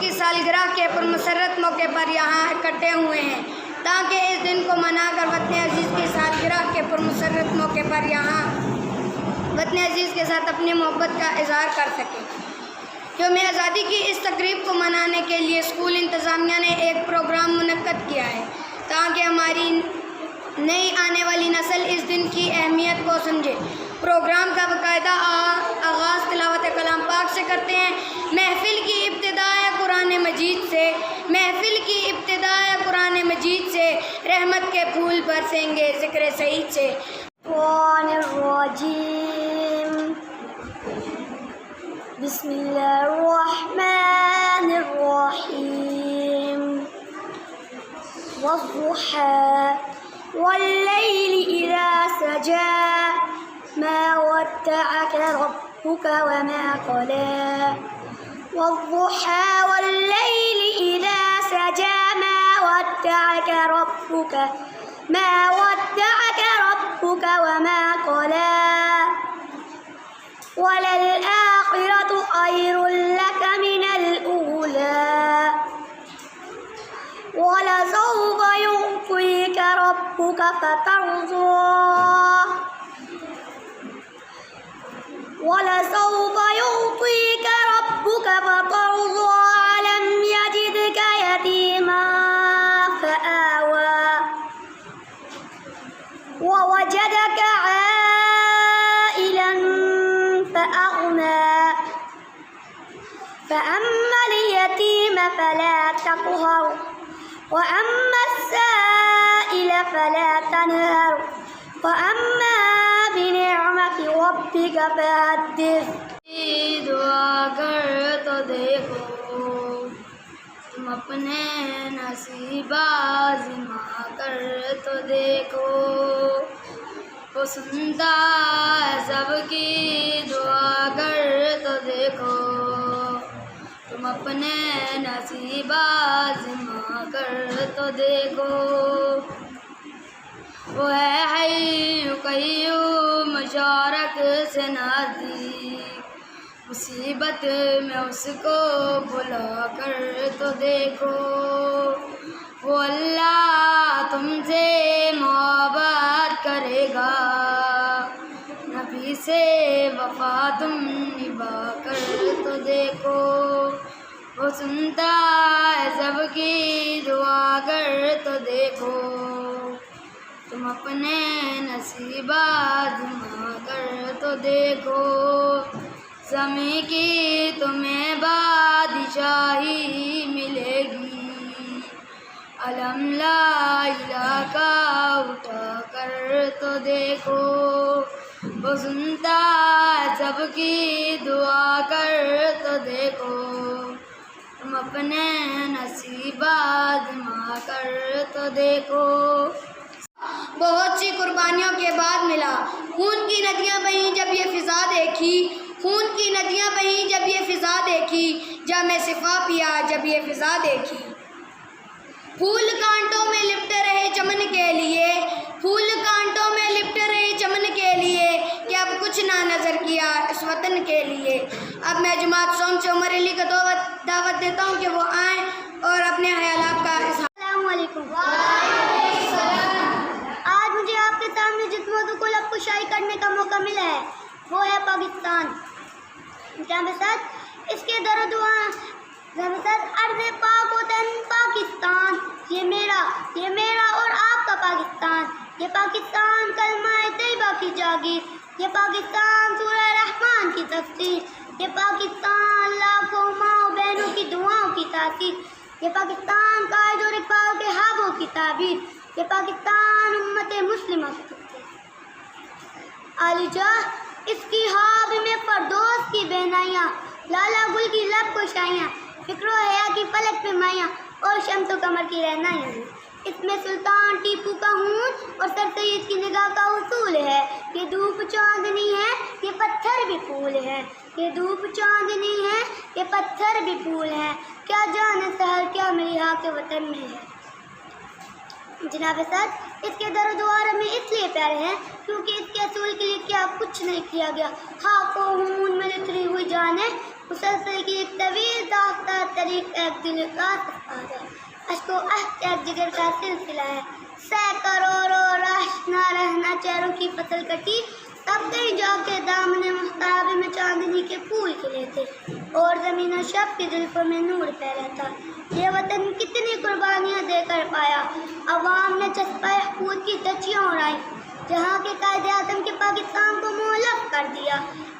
की सालगिरह के पुरमसरत मौके पर यहाँ इकट्ठे हुए हैं ताकि इस दिन को मनाकर वतन अजीज़ की सालगिरह के पुरमसरत मौके पर यहाँ वतन अजीज़ के साथ अपनी मोहब्बत का इजहार कर सकें। यौम आज़ादी की इस तकरीब को मनाने के लिए स्कूल इंतज़ामिया ने एक प्रोग्राम मुनक्कद किया है ताकि हमारी नई आने वाली नस्ल इस दिन की अहमियत को समझे। प्रोग्राम का बाकायदा आगाज़ तिलावत कलाम पाक से करते हैं। महफ़िल की इब्तिदा कुरान मजीद से रहमत के फूल बरसेंगे ज़िक्र सईद से। बिस्मिल्लाहिर्रहमानिर्रहीम। वद्दुहा वल्लैलि इज़ा सजा मा वद्दअक रब्बुक वमा क़ला। वद्दुहा वल्लैलि इज़ा सजा मा वद्दअक रब्बुक वमा क़ला। वललआखिरतु खैरुल लक मिनल ऊला। वलसौफ युअतीक रब्बुक फतर्ज़ा। वलसौफ युअतीक रब्बुक फतर्ज़ा। अलम यजिदक यतीमा फआवा। ववजदक आइलन फअग़ना। फअम्मल यतीम फला तक़हर। वअम्मा अस्साइल फला तनहर। वअम्मा बिनिअमति रब्बिक फहद्दिस। दुआ कर तो देखो तुम अपने नसीब आज़मा कर तो देखो। वो सुनता है सबकी दुआ कर तो देखो तुम अपने नसीब आज़मा कर तो देखो। वो है हय्यु क़य्यूम मुशारक से नज़दीक। मुसीबत में उसको बुला कर तो देखो। वो अल्लाह तुमसे मोहब्बत करेगा। नबी से वफ़ा तुम निभा कर तो देखो। वो सुनता है सबकी दुआ कर तो देखो तुम अपने नसीब आज़मा कर तो देखो। ज़मीं की तुम्हें बादशाही मिलेगी। अलम ला इलाहा का उठा कर तो देखो। वो सुनता है सबकी दुआ कर तो देखो तुम अपने नसीब आज़मा कर तो देखो। बहुत सी कुर्बानियों के बाद मिला खून की नदियाँ बहीं जब ये फ़िज़ा देखी। खून की नदियाँ बहीं जब ये फ़िज़ा देखी। जामे सिफ़ा पिया जब ये फ़िज़ा देखी। फूल कांटों में लिपटे रहे चमन के लिए। फूल कांटों में लिपटे रहे चमन के लिए कि अब कुछ ना नज़र किया इस वतन के लिए। अब मैं जमात सॉन्ग से उमर अली को दावत देता हूँ कि वो आएँ और अपने ख़यालात का इज़हार। अस्सलामु अलैकुम। आज मुझे आपके सामने जिस मौजू को लफ्ज़-ओ-शाई करने का मौका मिला है वो है पाकिस्तान। इसके अर्ज़ पाक वतन पाकिस्तान। ये मेरा और आपका पाकिस्तान। ये पाकिस्तान कलमा तैयबा की जागीर। ये पाकिस्तान सूरह रहमान की तफ़सीर। ये पाकिस्तान लाखों माँ बहनों की दुआओं की तासीर। ये पाकिस्तान कायद और इक़बाल के हाबों की ताबीर। ये पाकिस्तान उम्मत मुस्लिमा की तफ़सीर। आलिजा इसकी हाब में फरदोस की बहनाइयाँ। लाला गुल की लब कोशाइयाँ। फ़िक्रो हया की पलक पे माइयाँ और शम्स कमर की रहनाइयाँ हैं। इसमें सुल्तान टीपू का हून और सर सैयद की निगाह का उसूल है। ये धूप चांदनी है ये पत्थर भी फूल है। ये धूप चांदनी है ये पत्थर भी फूल है। क्या जाने सहर क्या मेरी हाँ के वतन में है। जनाब सर इसके दर दुआर में इसलिए प्यारे हैं क्योंकि इसके असूल के लिए क्या कुछ नहीं किया गया। हाँ को हून में उतरी हुई जान है मुसलसल की एक तवील दास्ता तरीक एक दिल का सफर है, अश्को अश्क एक जिगर का सिलसिला है। सैकड़ों राशना रहना चेहरों की फसल कटी, तब कहीं जाके दामने मुस्ताबे में चांदनी के फूल खिले थे और ज़मीन और शब के जुल्फ़ों में नूर फैला था। ये वतन कितनी कुर्बानियाँ देकर पाया, अवाम ने जज्बा खूद की धज्जियाँ उड़ाई, जहाँ के कायदे आज़म के पाकिस्तान को मुअल्लफ कर दिया।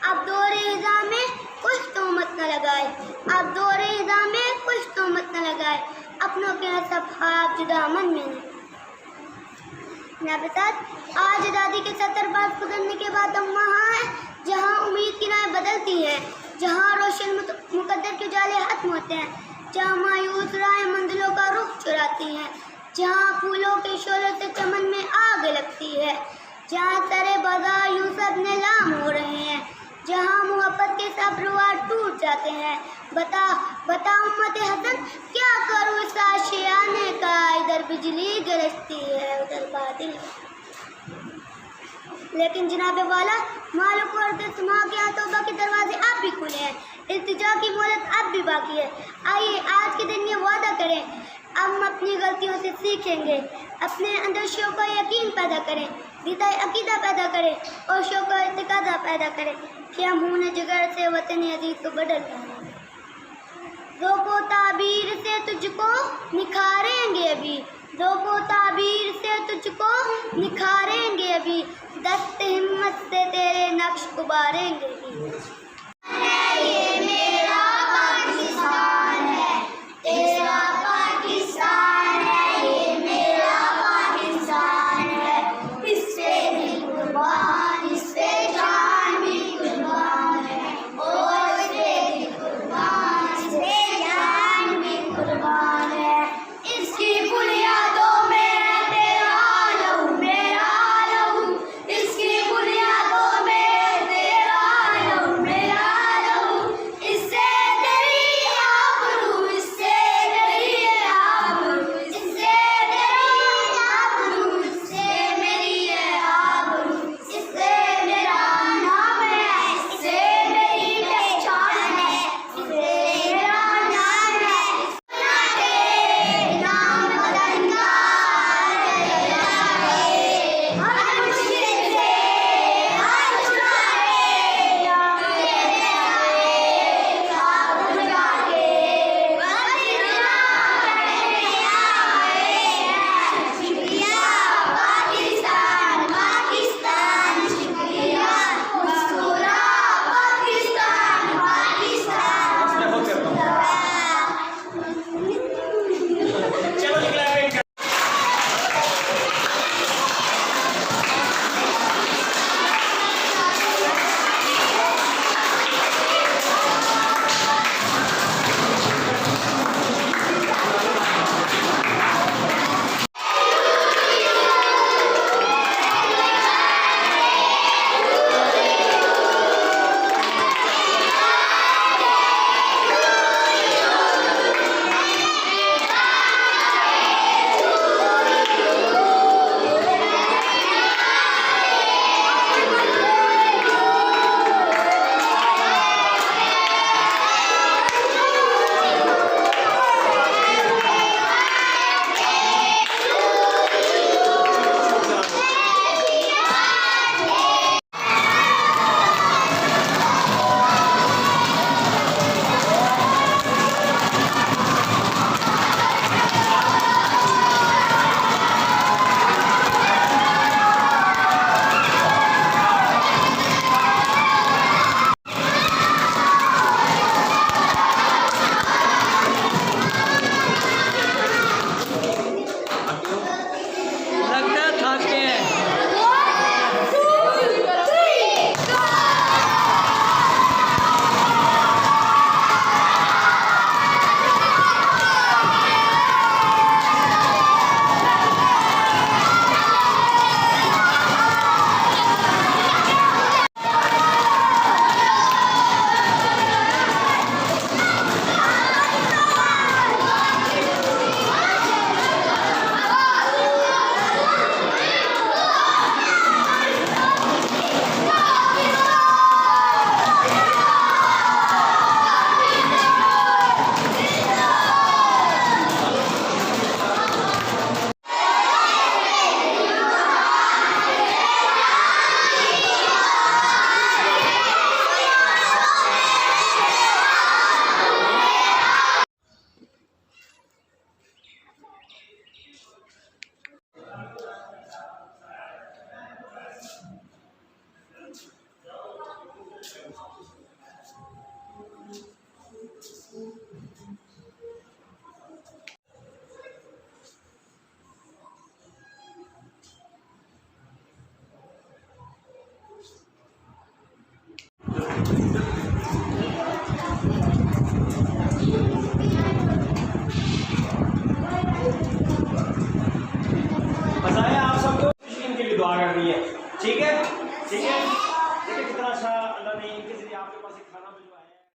अब दौर-ए-हिज़ा में कुछ तोहमत न लगाए, अब दौर-ए-हिज़ा में कुछ तोहमत न लगाए, अपनों के सब ख्वाब जुदा मन में नहीं। आज दादी के 70 बार गुजरने के बाद हम वहाँ हैं जहाँ उम्मीद की राहें बदलती हैं, जहाँ रोशन मुकद्दर के उजाले खत्म होते हैं, जहाँ मायूस राहें मंजिलों का रुख चुराती हैं, जहाँ फूलों के शोलों से चमन में आग लगती है, जहाँ सरे बाजार यूसुफ नीलाम हो रहे हैं, जहाँ मोहब्बत के सब रुआर टूट जाते हैं। बता बता उम्मत हसन क्या करूँ इस आशियाने का, इधर बिजली गरजती है उधर बादल। लेकिन जनाबे वाला मालिक और तस्मा के यहाँ तौबा के दरवाजे अब भी खुले हैं, इल्तिजा की मोहलत अब भी बाकी है। आइए आज के दिन ये वादा करें, हम अपनी गलतियों से सीखेंगे, अपने अंदर शौक़ और यकीन पैदा करें, बिदाई अकीदा पैदा करें और शौक़ और इत्तिकादा पैदा करें कि हम खून जिगर से वतन अजीज को बदल पाएं। रोको ताबीर से तुझको निखारेंगे अभी, रोको ताबीर से तुझको निखारेंगे अभी, दस्त हिम्मत से तेरे नक्श उबारेंगे भी।